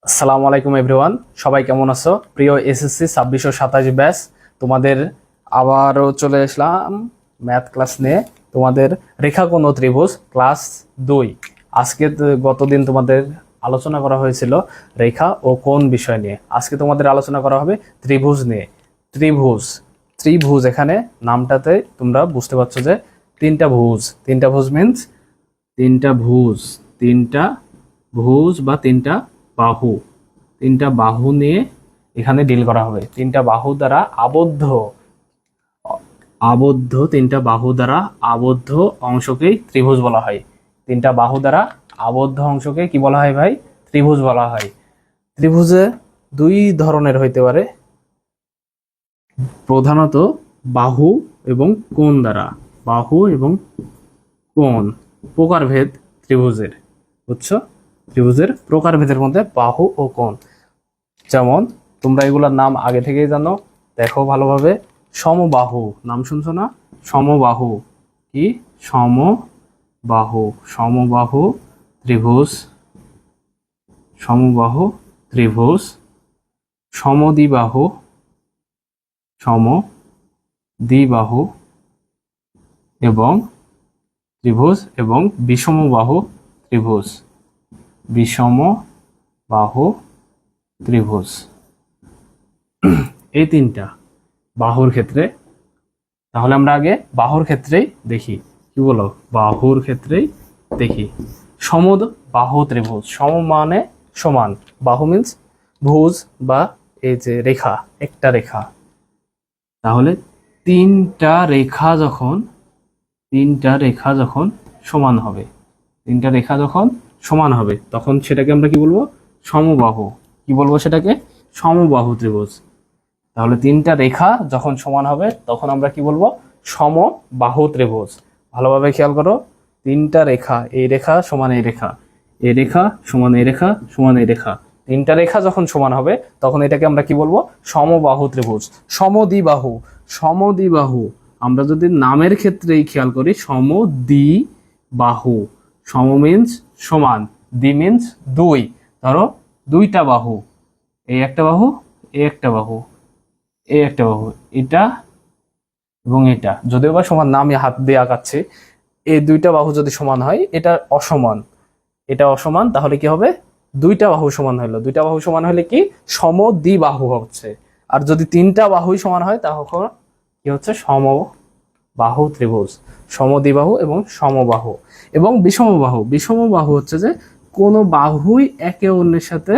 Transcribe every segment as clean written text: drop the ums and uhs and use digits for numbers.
আসসালামু আলাইকুম এভরিওয়ান, সবাই কেমন আছো? প্রিয় এসএসসি 2627 ব্যাচ, তোমাদের আবারও চলে আসলাম ম্যাথ ক্লাস নিয়ে। তোমাদের রেখাকোণ ও ত্রিভুজ ক্লাস 2। আজকে গতদিন তোমাদের আলোচনা করা হয়েছিল রেখা ও কোণ বিষয় নিয়ে। আজকে তোমাদের আলোচনা করা হবে ত্রিভুজ নিয়ে। ত্রিভুজ ত্রিভুজ এখানে নামটাতে তোমরা বুঝতে পারছো যে তিনটা ভুজ মিন্স তিনটা ভুজ বা তিনটা বাহু নিয়ে এখানে ডিল করা হবে। তিনটা বাহু দ্বারা আবদ্ধ অংশকেই ত্রিভুজ বলা হয়। তিনটা বাহু দ্বারা আবদ্ধ অংশকে কি বলা হয় ভাই? ত্রিভুজ বলা হয়। ত্রিভুজে দুই ধরনের হইতে পারে, প্রধানত বাহু এবং কোণ দ্বারা। বাহু এবং কোণ প্রকারভেদ ত্রিভুজের, বুঝছো? ত্রিভুজের প্রকারভেদের মধ্যে বাহু ও কোণ। যেমন তোমরা এগুলোর নাম আগে থেকেই জানো, দেখো ভালোভাবে। সমবাহু নাম শুনছো না? সমবাহু কি? সমবাহু ত্রিভুজ। সমদ্বিবাহু এবং ত্রিভুজ এবং বিষমবাহু ত্রিভুজ। এই তিনটা বাহুর ক্ষেত্রে। তাহলে আমরা আগে বাহুর ক্ষেত্রেই দেখি। কি বলো? বাহুর ক্ষেত্রেই দেখি। সমবাহু ত্রিভুজ। সম মানে সমান, বাহু মিন্স ভুজ বা এই যে রেখা, একটা রেখা। তাহলে তিনটা রেখা যখন সমান হবে তখন সেটাকে আমরা কি বলবো? সমবাহু। কি বলবো সেটাকে? সমবাহু ত্রিভুজ। তাহলে তিনটা রেখা যখন সমান হবে তখন আমরা কি বলবো? সমবাহু ত্রিভুজ। ভালোভাবে খেয়াল করো, তিনটা রেখা, এই রেখা সমান এই রেখা, এই রেখা সমান এই রেখা সমান এই রেখা, তিনটা রেখা যখন সমান হবে তখন এটাকে আমরা কি বলবো? সমবাহু ত্রিভুজ। সমদ্বিবাহু আমরা যদি নামের ক্ষেত্রেই খেয়াল করি, সমদ্বিবাহু। সম মিন্স সমান, দ্বি মিন্স দুই। ধরো দুইটা বাহু, এই একটা বাহু, এই একটা বাহু, এটা এবং এটা, যদিও বা সমান না, আমি হাত দিয়ে আঁকাচ্ছি। এই দুইটা বাহু যদি সমান হয়, এটা অসমান, তাহলে কি হবে? দুইটা বাহু সমান হলে কি? সমদ্বিবাহু হচ্ছে। আর যদি তিনটা বাহুই সমান হয় তখন কি হচ্ছে? সমবাহু ত্রিভুজ। সমদ্বিবাহু এবং সমবাহু এবং বিষমবাহু হচ্ছে যে কোনো বাহুই একে অন্যের সাথে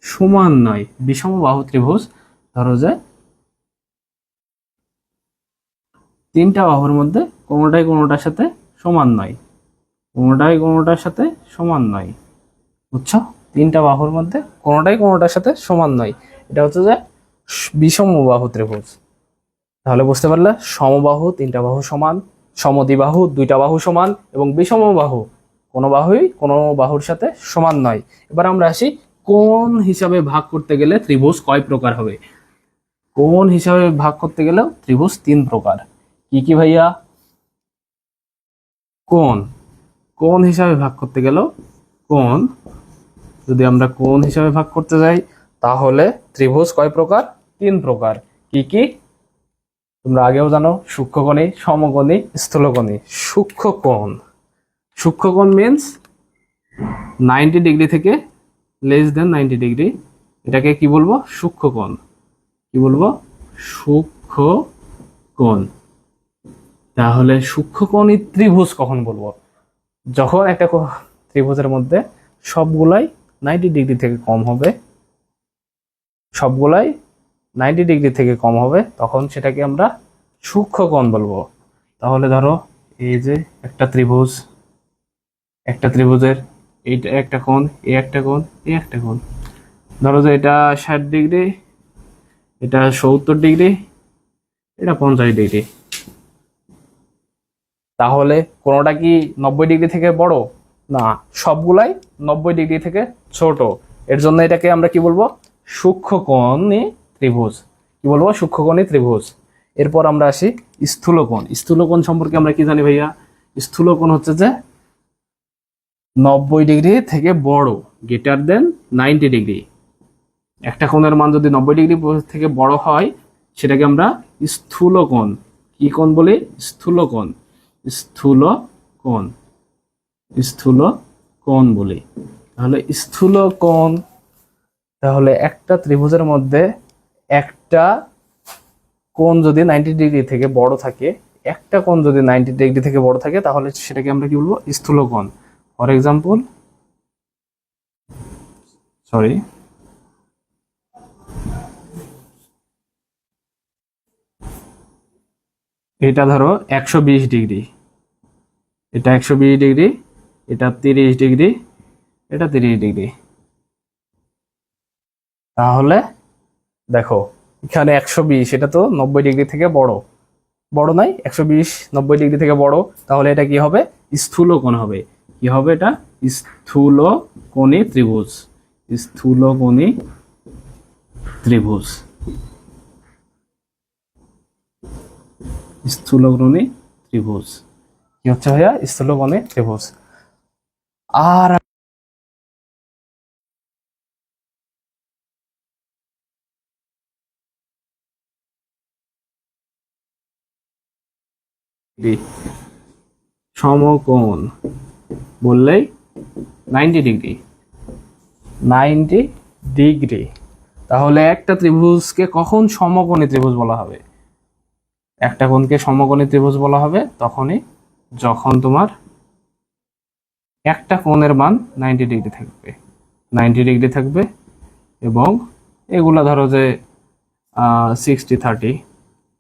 সমান নয়। বিষমবাহু ত্রিভুজ, ধরো যে তিনটা বাহুর মধ্যে কোনোটাই কোনোটার সাথে সমান নয়, বুঝছো? তিনটা বাহুর মধ্যে কোনোটাই কোনোটার সাথে সমান নয়, এটা হচ্ছে যে বিষমবাহু ত্রিভুজ। তাহলে বুঝতে পারলে, সমবাহু তিনটা বাহু সমান, সমদ্বিবাহু দুইটা বাহু সমান এবং বিষমবাহু কোনো বাহুর সাথে সমান নয়। এবার আমরা আসি, কোণ হিসাবে ভাগ করতে গেলে ত্রিভুজ কয় প্রকার হবে? কোণ হিসাবে ভাগ করতে গেলেও ত্রিভুজ তিন প্রকার। কি কি ভাইয়া? কোণ হিসাবে ভাগ করতে গেলেও, যদি আমরা কোণ হিসাবে ভাগ করতে যাই তাহলে ত্রিভুজ কয় প্রকার? তিন প্রকার। কি কি তোমরা আগেও জানো, সূক্ষ্মকোণী, সমকোণী, স্থূলকোণী। সূক্ষ্মকোণ মিন্স 90 ডিগ্রি থেকে লেস দেন 90 ডিগ্রি, এটাকে কি বলবো? সূক্ষ্মকোণ। কি বলবো? সূক্ষ্মকোণ। তাহলে সূক্ষ্মকোণী ত্রিভুজ কখন বলবো? যখন একটা ত্রিভুজের মধ্যে সবগুলাই 90 ডিগ্রি থেকে কম হবে, তখন সেটাকে আমরা সূক্ষ্মকোণ বলবো। তাহলে ধরো এই যে একটা ত্রিভুজের এইটা একটা কোণ, এই একটা কোণ, এই একটা কোণ। ধরো যে এটা 60 ডিগ্রি, এটা 70 ডিগ্রি, এটা 50 ডিগ্রি। তাহলে কোনোটা কি 90 ডিগ্রি থেকে বড়? না, সবগুলাই 90 ডিগ্রি থেকে ছোট। এর জন্য এটাকে আমরা কি বলবো? সূক্ষ্মকোণী ত্রিভুজ। কি বলবো? সূক্ষ্মকোণী ত্রিভুজ। এরপর আমরা আসি স্থূলকোণ। স্থূলকোণ সম্পর্কে আমরা কি জানি ভাইয়া? স্থূলকোণ হচ্ছে যে 90 ডিগ্রি থেকে বড়, গ্রেটার দেন 90 ডিগ্রি। একটা কোণের মান যদি 90 ডিগ্রি থেকে বড় হয় সেটাকে আমরা স্থূল কোণ, কি কোণ বলি? স্থূল কোণ, স্থূল কোণ, স্থূল কোণ বলি। তাহলে স্থূল কোণ, তাহলে একটা ত্রিভুজের মধ্যে একটা কোণ যদি 90 ডিগ্রি থেকে বড় থাকে, একটা কোণ যদি 90 ডিগ্রি থেকে বড় থাকে তাহলে সেটাকে আমরা কি বলবো? স্থূল কোণ। ফর এক্সাম্পল, সরি, এটা ধরো 120 ডিগ্রি, এটা 120 ডিগ্রি, এটা 30 ডিগ্রি, এটা 30 ডিগ্রি। তাহলে দেখো এখানে 120, এটা তো 90 ডিগ্রি থেকে বড়, বড় নাই, 120 90 ডিগ্রি থেকে বড়, তাহলে এটা কি হবে? স্থূল কোণ হবে। কি হবে এটা? স্থূল কোণী ত্রিভুজ, স্থূল কোণী ত্রিভুজ, স্থূল কোণী ত্রিভুজ। কি হচ্ছে ভাইয়া? স্থূল কোণী ত্রিভুজ। আর সমকোণ বললেই 90 ডিগ্রি, 90 ডিগ্রি। তাহলে একটা ত্রিভুজকে কখন সমকোণী ত্রিভুজ বলা হবে? একটা কোণকে সমকোণী ত্রিভুজ বলা হবে তখনই যখন তোমার একটা কোণের মান 90 ডিগ্রি থাকবে, 90 ডিগ্রি থাকবে, এবং এগুলা ধরো যে 60-30,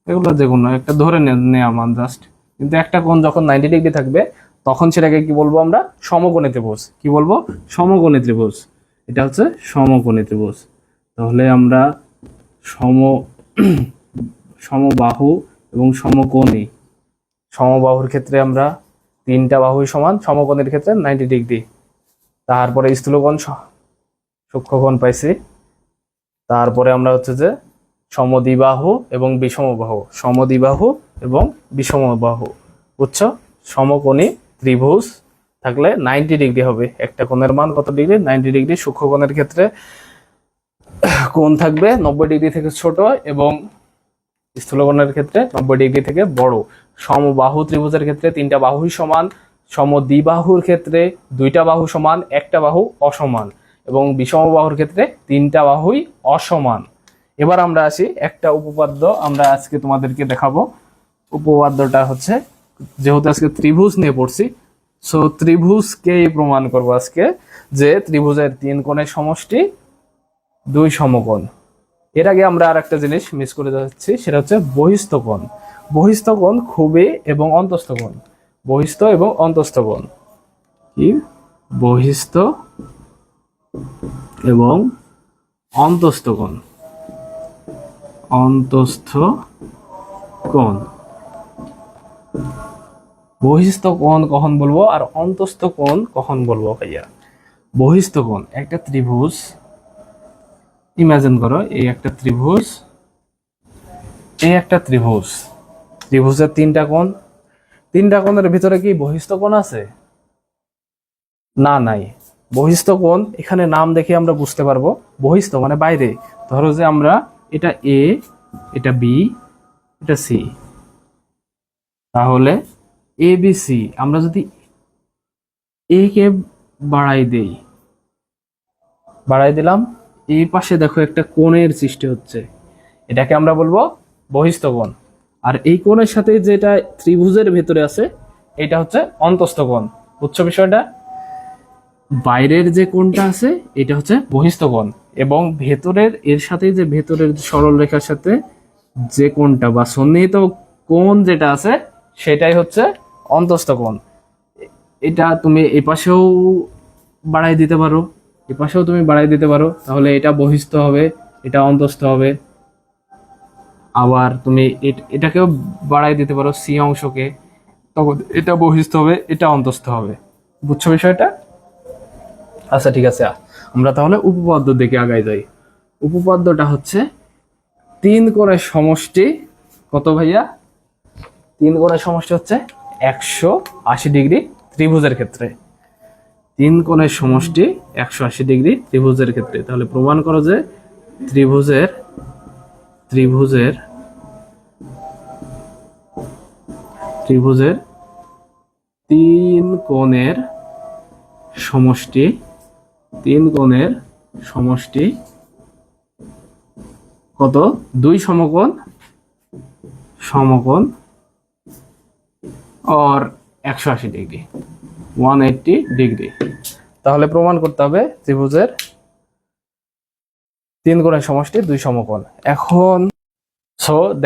এগুলো যে কোনো একটা ধরে নেওয়া মান জাস্ট, কিন্তু একটা কোণ যখন 90 ডিগ্রি থাকবে তখন সেটাকে কি বলবো আমরা? সমকোণী ত্রিভুজ। কি বলবো? সমকোণী ত্রিভুজ। এটা হচ্ছে সমকোণী ত্রিভুজ। তাহলে আমরা সম সমবাহু এবং সমকোণী, সমবাহুর ক্ষেত্রে আমরা তিনটা বাহুই সমান, সমকোণের ক্ষেত্রে 90 ডিগ্রি। তারপরে স্থূলকোণ, সূক্ষ্মকোণ পাইছি। তারপরে আমরা হচ্ছে যে সমদ্বিবাহু এবং বিষমবাহু, সমদ্বিবাহু এবং বিষমবাহু, বুঝছো? সমকোণী ত্রিভুজ থাকলে 90 ডিগ্রি হবে। একটা কোণের মান কত ডিগ্রি? 90 ডিগ্রি। সূক্ষ্মকোণের ক্ষেত্রে কোণ থাকবে 90 ডিগ্রি থেকে ছোট এবং স্থূলকোণের ক্ষেত্রে 90 ডিগ্রি থেকে বড়। সমবাহু ত্রিভুজের ক্ষেত্রে তিনটা বাহুই সমান, সমদ্বিবাহুর ক্ষেত্রে দুইটা বাহু সমান, একটা বাহু অসমান, এবং বিষমবাহুর ক্ষেত্রে তিনটা বাহুই অসমান। এবার আমরা আসি একটা উপপাদ্য আমরা আজকে তোমাদেরকে দেখাবো। উপপাদ্যটা হচ্ছে, যেহেতু আজকে ত্রিভুজ নিয়ে পড়ছি, সো ত্রিভুজকেই প্রমাণ করব আজকে যে ত্রিভুজের তিন কোণের সমষ্টি দুই সমকোণ। এর আগে আমরা আর একটা জিনিস মিস করে যাচ্ছি, সেটা হচ্ছে বহিস্থ কোণ। বহিস্থ কোণ খুবই এবং অন্তস্থ কোণ, বহিস্থ এবং অন্তস্থ কোণ। কি? বহিস্থ এবং অন্তস্থ কোণ, অন্তস্থ কোণ। বহিস্থ কোণ কখন বলবো আর অন্তস্থ কোণ কখন বলবো ভাইয়া? বহিস্থ কোণ, একটা ত্রিভুজ ইমাজিন করো, এই একটা ত্রিভুজ, এই একটা ত্রিভুজ, ত্রিভুজের তিনটা কোণ, তিনটা কোণের ভিতরে কি বহিস্থ কোণ আছে? না, নাই। বহিস্থ কোণ এখানে নাম দেখে আমরা বুঝতে পারবো, বহিস্থ মানে বাইরে। ধরো যে আমরা এটা এ, এটা বি, এটা সি, তাহলে এ বি সি, আমরা যদি এ কে বাড়াই দেই, বাড়াই দিলাম, এই পাশে দেখো একটা কোণের সৃষ্টি হচ্ছে, এটাকে আমরা বলবো বহিস্থ কোণ। আর এই কোণের সাথে যেটা ত্রিভুজের ভেতরে আছে এটা হচ্ছে অন্তস্থ কোণ। বুঝছো বিষয়টা? বাইরের যে কোণটা আছে এটা হচ্ছে বহিস্থ কোণ, এবং ভেতরের এর সাথে যে ভেতরের সরল রেখার সাথে যে কোণটা বা সন্নিহিত কোণ যেটা আছে সেটাই হচ্ছে অন্তস্থ কোণ। এটা তুমি এই পাশেও বাড়াই দিতে পারো, এই পাশেও তুমি বাড়াই দিতে পারো, তাহলে এটা বহিস্থ হবে, এটা অন্তস্থ হবে। আবার তুমি এটাকেও বাড়াই দিতে পারো, সি অংশকে, তখন এটা বহিস্থ হবে, এটা অন্তস্থ হবে। বুঝছো বিষয়টা? আচ্ছা ঠিক আছে, আমরা তাহলে উপপাদ্য দেখে আগাই যাই। উপপাদ্যটা হচ্ছে তিন কোণের সমষ্টি কত ভাইয়া? তিন কোণের সমষ্টি হচ্ছে 180 ডিগ্রি ত্রিভুজের ক্ষেত্রে। তিন কোণের সমষ্টি 180 ডিগ্রি ত্রিভুজের ক্ষেত্রে। তাহলে প্রমাণ করো যে ত্রিভুজের ত্রিভুজের ত্রিভুজের তিন কোণের সমষ্টি কত? দুই সমকোণ और 180 ডিগ্রি, 180 ডিগ্রি। তাহলে প্রমাণ করতে হবে ত্রিভুজের তিন কোণের সমষ্টি দুই সমকোণ। এখন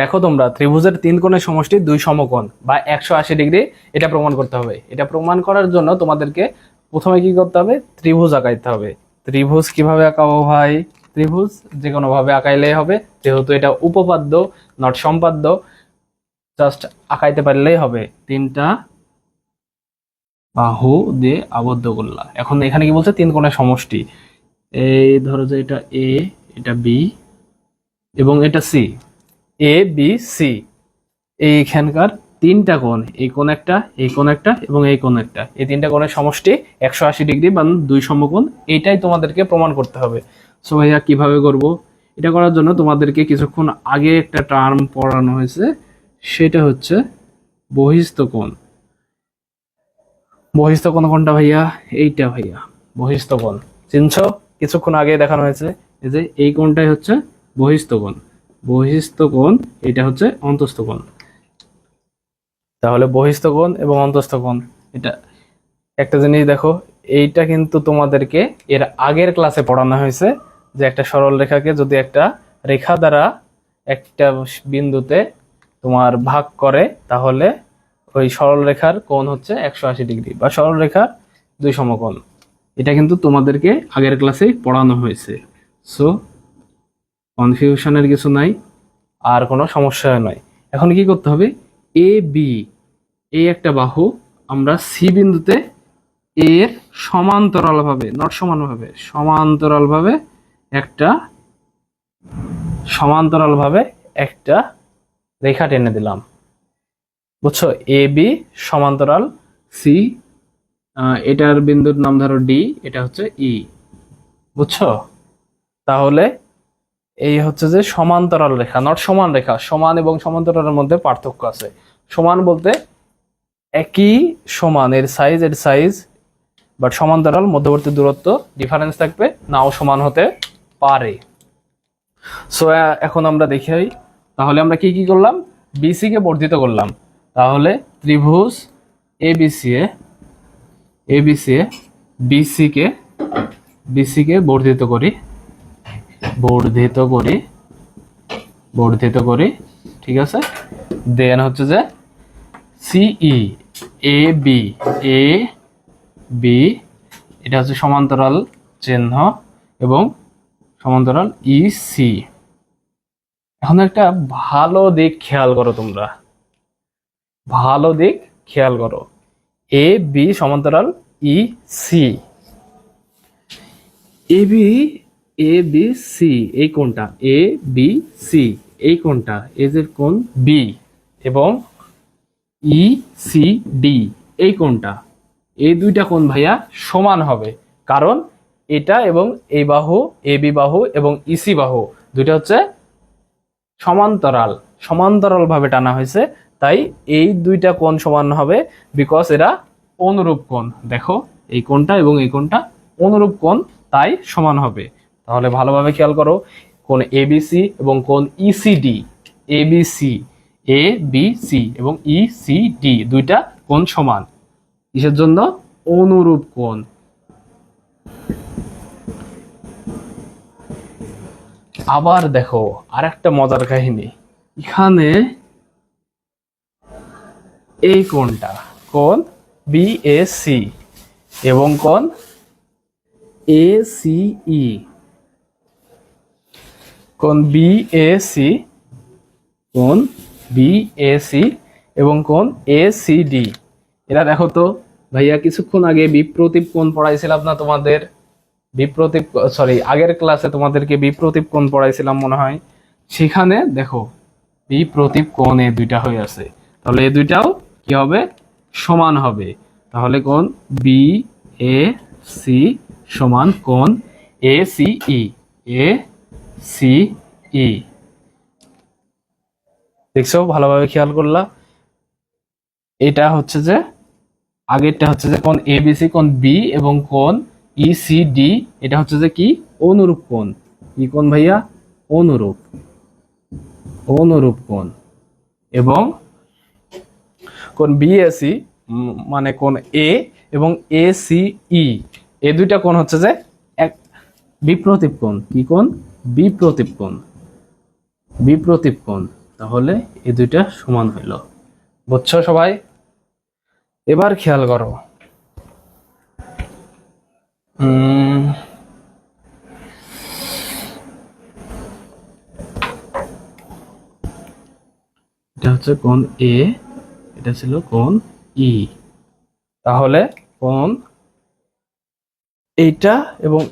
দেখো তোমরা, ত্রিভুজের তিন কোণের সমষ্টি দুই সমকোণ বা 180 ডিগ্রি, এটা প্রমাণ করতে হবে। এটা প্রমাণ করার জন্য তোমাদেরকে প্রথমে কি করতে হবে? ত্রিভুজ আঁকাইতে হবে। ত্রিভুজ কিভাবে আঁকাবো ভাই? ত্রিভুজ যে কোনো ভাবে আঁকাইলেই হবে, যেহেতু এটা উপপাদ্য নট সম্পাদ্য, জাস্ট আঁকাইতে পারলেই হবে। তিনটা বাহু দিয়ে আবদ্ধ করলা। এখন এখানে কি বলছে? তিন কোণের সমষ্টি। এই ধরো যে এটা এ, এটা বি এবং এটা সি, এ বি সি। এইখানকার তিনটা কোণ, এই কোণ একটা, এই কোণ একটা এবং এই কোণ একটা, এই তিনটা কোণের সমষ্টি 180 ডিগ্রি বা দুই সমকোণ। এইটাই তোমাদেরকে প্রমাণ করতে হবে। সো ভাইয়া কিভাবে করব? এটা করার জন্য তোমাদেরকে কিছুক্ষণ আগে একটা টার্ম পড়ানো হয়েছে, সেটা হচ্ছে বহিস্থ কোণ। বহিস্থ কোণ কোনটা ভাইয়া? এইটা ভাইয়া বহিস্থ কোণ। চিনছো? কিছুক্ষণ আগে দেখানো হয়েছে। এই যে এই কোণটাই হচ্ছে বহিস্থ কোণ। বহিস্থ কোণ, এটা হচ্ছে অন্তস্থ কোণ। তাহলে বহিস্থ কোণ এবং অন্তস্থ কোণ, এটা একটা জিনিস দেখো, এইটা কিন্তু তোমাদেরকে এর আগের ক্লাসে পড়ানো হয়েছে যে একটা সরল রেখাকে যদি একটা রেখা দ্বারা একটা বিন্দুতে তোমার ভাগ করে, তাহলে ওই সরল রেখার কোণ হচ্ছে 180 ডিগ্রি বা সরল রেখার দুই সমকোণ। এটা কিন্তু তোমাদেরকে আগের ক্লাসে পড়ানো হয়েছে। সো কনফিউশনের কিছু নাই, আর কোনো সমস্যা নয়। এখন কি করতে হবে? এ বি, এই একটা বাহু আমরা সি বিন্দুতে এর সমান্তরালভাবে, নট সমানভাবে, সমান্তরালভাবে একটা রেখা টেনে দিলাম। বুঝছো? এ বি সমান্তরাল সি, এটার বিন্দুর নাম ধরো ডি, এটা হচ্ছে ই। বুঝছো? তাহলে এই হচ্ছে যে সমান্তরাল রেখা, নট সমান রেখা। সমান এবং সমান্তরালের মধ্যে পার্থক্য আছে। সমান বলতে একই সমান, এর সাইজ, বাট সমান্তরাল মধ্যবর্তী দূরত্ব ডিফারেন্স থাকবে, নাও সমান হতে পারে। সো এখন আমরা দেখি, তাহলে আমরা কি কি করলাম? বিসি কে বর্ধিত করলাম। তাহলে ত্রিভুজ এবিসি বিসি কে বর্ধিত করি, ঠিক আছে। দেন হচ্ছে যে সিই, এ বি, এটা হচ্ছে সমান্তরাল চিহ্ন এবং সমান্তরাল ইসি। এখন একটা ভালো দিক খেয়াল করো তোমরা, এ বি সমান্তরাল ই সি। এ বি সি এই কোণটা, এ বি সি এই কোণটা, এই যে কোণ বি, এবং ই সি ডি এই কোণটা, এই দুইটা কোণ ভাইয়া সমান হবে। কারণ এটা এবং এই বাহু, এ বি বাহু এবং ইসি বাহু দুইটা হচ্ছে সমান্তরাল ভাবে টানা হয়েছে, তাই এই দুইটা কোণ সমান হবে, বিকজ এরা অনুরূপ কোণ। দেখো এই কোণটা এবং এই কোণটা অনুরূপ কোণ, তাই সমান হবে। তাহলে ভালোভাবে খেয়াল করো, কোণ এবিসি এবং কোণ ইসিডি, এ বি সি এবং ইসিডি দুইটা কোণ সমান। কিসের জন্য? অনুরূপ কোণ। আবার দেখো আরেকটা মজার কাহিনী, এখানে এই কোণটা, কোণ বিএসি এবং কোণ এসিই, কোণ বিএসি এবং কোণ এসিডি। এরা দেখো তো ভাইয়া, কিছুক্ষণ আগে বিপ্রতীপ কোণ পড়াইছিলাম না তোমাদের? আগের ক্লাসে তোমাদেরকে বিপ্রতীপ কোণ পড়াইছিলাম মনে হয়। সেখানে দেখো বিপ্রতীপ কোণ এই দুইটা হয়ে আছে, তাহলে এই দুইটাও কি হবে? সমান হবে। তাহলে কোণ বি এ সি সমান কোণ এ সি ই। দেখছো, ভালোভাবে খেয়াল করলা। এটা হচ্ছে যে আগেরটা হচ্ছে যে কোণ এবিসি, কোণ বি এবং কোণ ইসিডি, এটা হচ্ছে যে কি, অনুরূপ কোণ। কি কোণ ভাইয়া? অনুরূপ, অনুরূপ কোণ। এবং কোণ বিএসি মানে কোণ এ এবং এসিই, এই দুইটা কোণ হচ্ছে যে এক বিপ্রতীপ কোণ। কি কোণ? বিপ্রতীপ কোণ, বিপ্রতীপ কোণ। তাহলে এই দুইটা সমান হইল। বুঝছো সবাই? এবার খেয়াল করো, এটা হচ্ছে কোণ এ, এটা ছিল কোণ ই। তাহলে কোণ এইটা এবং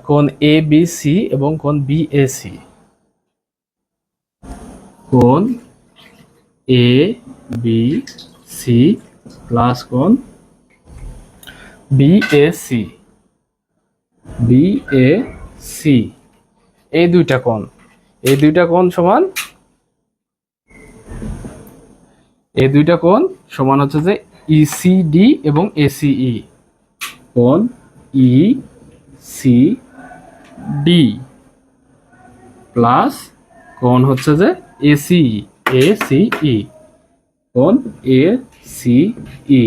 কোণ এ বি সি এবং কোণ বি এ সি, কোণ এ বি সি প্লাস কোণ B A C, B A C, এই দুইটা কোণ, এই দুইটা কোণ সমান, এই দুইটা কোণ সমান হচ্ছে যে ইসিডি এবং এসিই। কোণ ই সি ডি প্লাস কোণ হচ্ছে যে এসিই, এসিই, কোণ এ সি ই।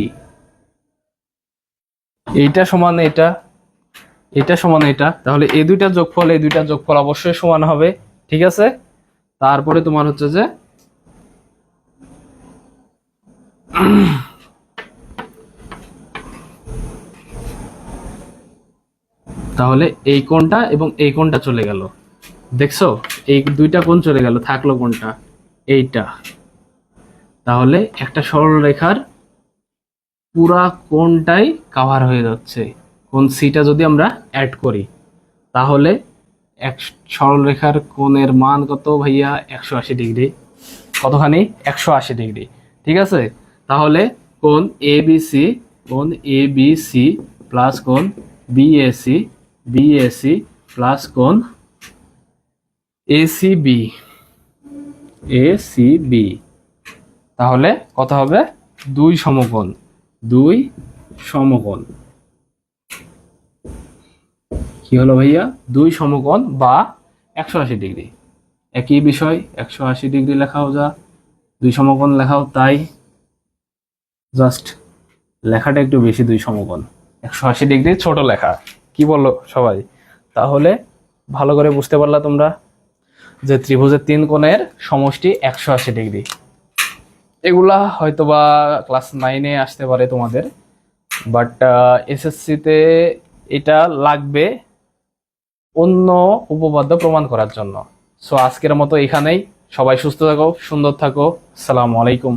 এইটা সমান এটা, এটা সমান এটা, তাহলে এই দুইটা যোগফল, এই দুইটা যোগফল অবশ্যই সমান হবে। ঠিক আছে? তারপরে তোমার হচ্ছে যে তাহলে এই কোণটা এবং এই কোণটা চলে গেল। দেখছো, এই দুইটা কোণ চলে গেল, থাকলো কোণটা এইটা। তাহলে একটা সরলরেখার পুরা কোণটাই কাভার হয়ে যাচ্ছে। কোণ সিটা যদি আমরা অ্যাড করি, তাহলে এক সরলরেখার কোণের মান কত ভাইয়া? 180 ডিগ্রি। কতখানি? 180 ডিগ্রি। ঠিক আছে? তাহলে কোণ এবিসি, কোণ এবিসি প্লাস কোণ বিএসি, বিএসি প্লাস কোণ এসিবি, এসিবি, তাহলে কত হবে? 2 সমকোণ, 2 সমকোণ। কি হলো ভাইয়া? 2 সমকোণ বা 180 ডিগ্রি। একই বিষয়, 180 ডিগ্রি লেখাও যা, 2 সমকোণ লেখাও তাই, জাস্ট লেখাটা একটু বেশি। 2 সমকোণ, 180 ডিগ্রি ছোট লেখা। কি বললো সবাই? তাহলে ভালো করে বুঝতে পারলা তোমরা যে ত্রিভুজের 3 কোণের সমষ্টি 180 ডিগ্রি। এগুলা হয়তোবা ক্লাস 9-এ আসতে পারে তোমাদের, বাট এসএসসিতে এটা লাগবে অন্য উপপাদ্য প্রমাণ করার জন্য। সো আজকের মতো এখানেই। সবাই সুস্থ থাকো, সুন্দর থাকো। আসসালামু আলাইকুম।